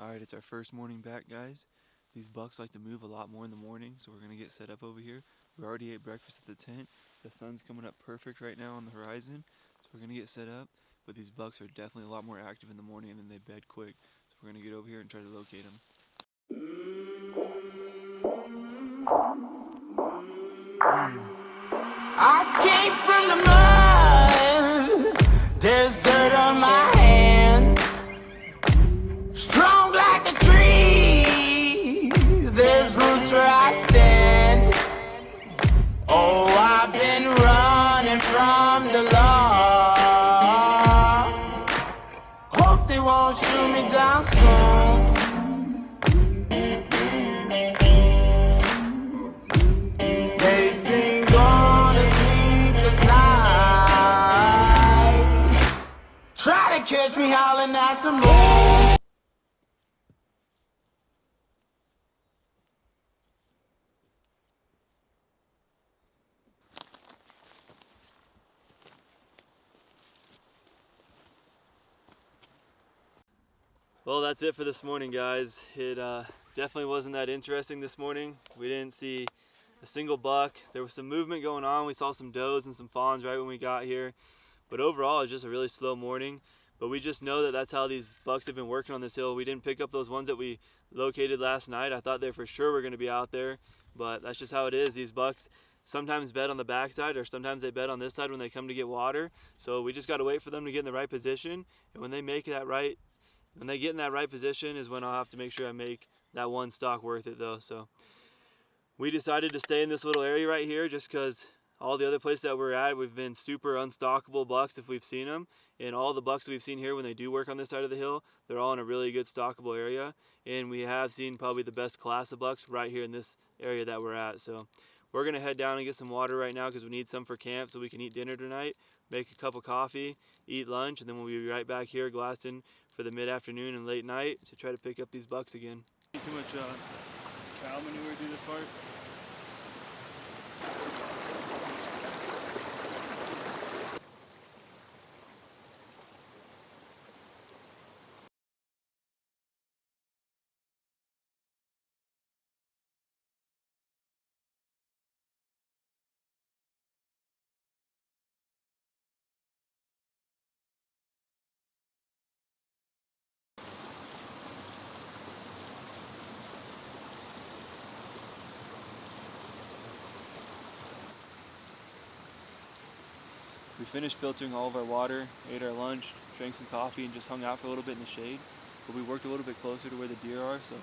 Alright, it's our first morning back, guys. These bucks like to move a lot more in the morning, so we're going to get set up over here. We already ate breakfast at the tent. The sun's coming up perfect right now on the horizon, so we're going to get set up. But these bucks are definitely a lot more active in the morning and then they bed quick. So we're going to get over here and try to locate them. I came from the mud. There's dirt on my hands. Strong like a tree. There's roots where I stand. Oh, I've been running from the law. Hope they won't shoot me down soon. They sing on a sleepless night. Try to catch me howling at the moon. Well, that's it for this morning, guys. It definitely wasn't that interesting this morning. We didn't see a single buck. There was some movement going on. We saw some does and some fawns right when we got here. But overall, it was just a really slow morning. But we just know that that's how these bucks have been working on this hill. We didn't pick up those ones that we located last night. I thought they for sure were going to be out there. But that's just how it is. These bucks sometimes bed on the backside, or sometimes they bed on this side when they come to get water. So we just got to wait for them to get in the right position. And when they make that right, when they get in that right position is when I'll have to make sure I make that one stock worth it though. So we decided to stay in this little area right here just because all the other places that we're at, we've been super unstockable bucks if we've seen them. And all the bucks we've seen here when they do work on this side of the hill, they're all in a really good stockable area. And we have seen probably the best class of bucks right here in this area that we're at. So we're gonna head down and get some water right now because we need some for camp so we can eat dinner tonight, make a cup of coffee, eat lunch, and then we'll be right back here glassing for the mid-afternoon and late night to try to pick up these bucks again. Too much cow manure do this part? We finished filtering all of our water, ate our lunch, drank some coffee, and just hung out for a little bit in the shade. But we worked a little bit closer to where the deer are, so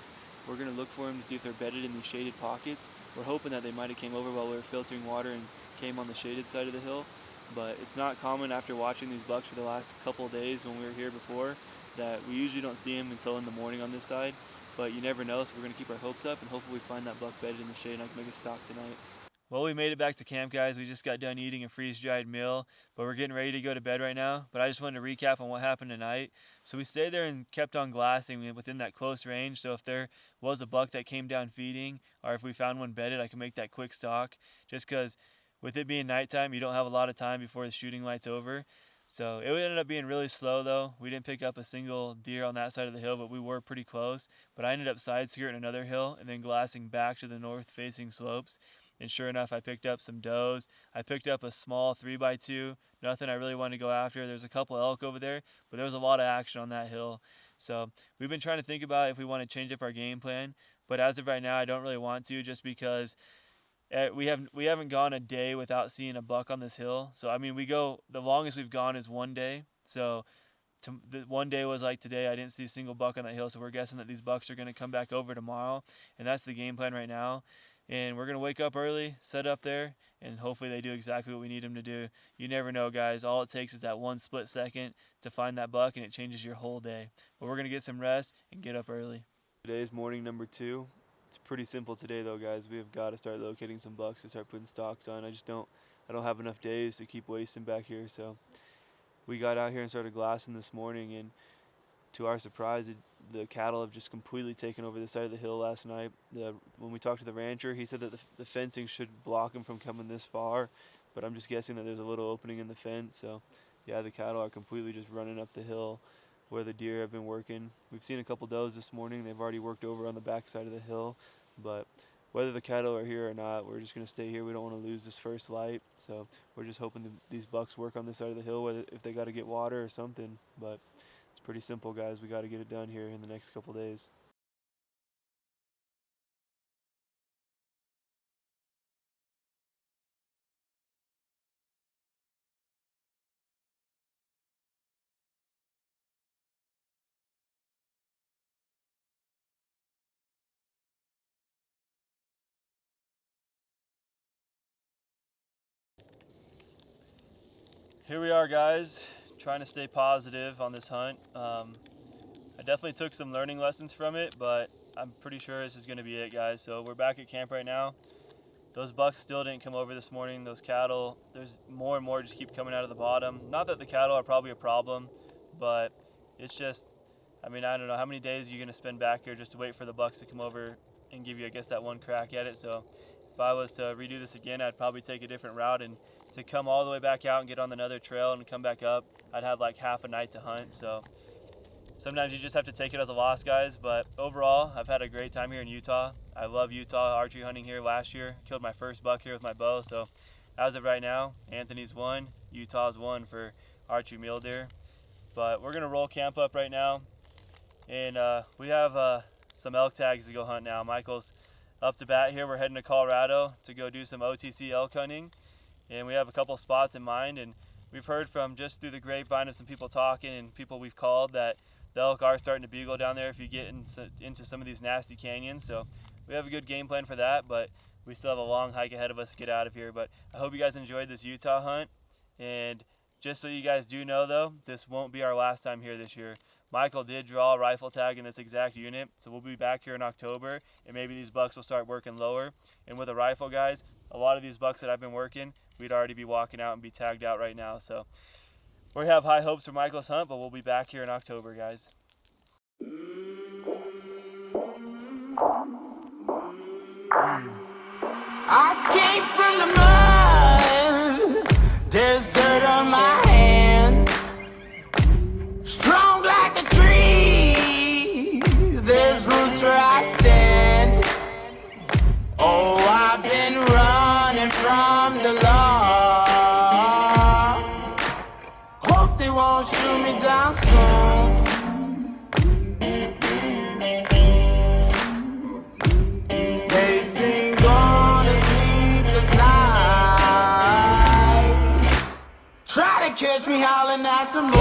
we're going to look for them to see if they're bedded in these shaded pockets. We're hoping that they might have came over while we were filtering water and came on the shaded side of the hill. But it's not common after watching these bucks for the last couple of days when we were here before that we usually don't see them until in the morning on this side. But you never know, so we're going to keep our hopes up and hopefully we find that buck bedded in the shade and I can make a stock tonight. Well, we made it back to camp, guys. We just got done eating a freeze-dried meal, but we're getting ready to go to bed right now. But I just wanted to recap on what happened tonight. So we stayed there and kept on glassing within that close range. So if there was a buck that came down feeding, or if we found one bedded, I can make that quick stock. Just because with it being nighttime, you don't have a lot of time before the shooting light's over. So it ended up being really slow though. We didn't pick up a single deer on that side of the hill, but we were pretty close. But I ended up side skirting another hill and then glassing back to the north-facing slopes. And sure enough, I picked up some does. I picked up a small 3x2, nothing I really wanted to go after. There's a couple elk over there, but there was a lot of action on that hill. So we've been trying to think about if we want to change up our game plan, but as of right now, I don't really want to just because we haven't gone a day without seeing a buck on this hill. So I mean, the longest we've gone is one day. So the one day was like today, I didn't see a single buck on that hill, so we're guessing that these bucks are going to come back over tomorrow, and that's the game plan right now. And we're going to wake up early, set up there, and hopefully they do exactly what we need them to do. You never know, guys. All it takes is that one split second to find that buck, and it changes your whole day. But we're going to get some rest and get up early. Today's morning number 2. It's pretty simple today, though, guys. We have got to start locating some bucks to start putting stocks on. I don't have enough days to keep wasting back here, so we got out here and started glassing this morning, and to our surprise, the cattle have just completely taken over the side of the hill last night. When we talked to the rancher, he said that the fencing should block them from coming this far, but I'm just guessing that there's a little opening in the fence. So yeah, the cattle are completely just running up the hill where the deer have been working. We've seen a couple does this morning. They've already worked over on the back side of the hill, but whether the cattle are here or not, we're just going to stay here. We don't want to lose this first light, so we're just hoping that these bucks work on this side of the hill, whether if they got to get water or something. But it's pretty simple, guys. We got to get it done here in the next couple days. Here we are, guys, trying to stay positive on this hunt. I definitely took some learning lessons from it, but I'm pretty sure this is going to be it, guys. So we're back at camp right now. Those bucks still didn't come over this morning. Those cattle, there's more and more just keep coming out of the bottom. Not that the cattle are probably a problem, but it's just, I mean, I don't know how many days you're going to spend back here just to wait for the bucks to come over and give you, I guess, that one crack at it. So if I was to redo this again, I'd probably take a different route, and to come all the way back out and get on another trail and come back up, I'd have like half a night to hunt. So sometimes you just have to take it as a loss, guys. But overall, I've had a great time here in Utah. I love Utah archery hunting here last year. Killed my first buck here with my bow. So as of right now, Anthony's won, Utah's won for archery mule deer. But we're gonna roll camp up right now, and we have some elk tags to go hunt now. Michael's up to bat here. We're heading to Colorado to go do some OTC elk hunting, and we have a couple spots in mind. And we've heard from just through the grapevine of some people talking and people we've called that the elk are starting to bugle down there if you get into some of these nasty canyons. So we have a good game plan for that, but we still have a long hike ahead of us to get out of here. But I hope you guys enjoyed this Utah hunt, and just so you guys do know though, this won't be our last time here this year. Michael did draw a rifle tag in this exact unit, so we'll be back here in October, and maybe these bucks will start working lower. And with a rifle, guys, a lot of these bucks that I've been working, we'd already be walking out and be tagged out right now. So we have high hopes for Michael's hunt, but we'll be back here in October, guys. I came from the mud, there's dirt on my hands. Strong like a tree, there's roots where I stand. Oh, I've been running from the law. Hope they won't shoot me down soon. They sing on a sleepless night, try to catch me howling at the moon.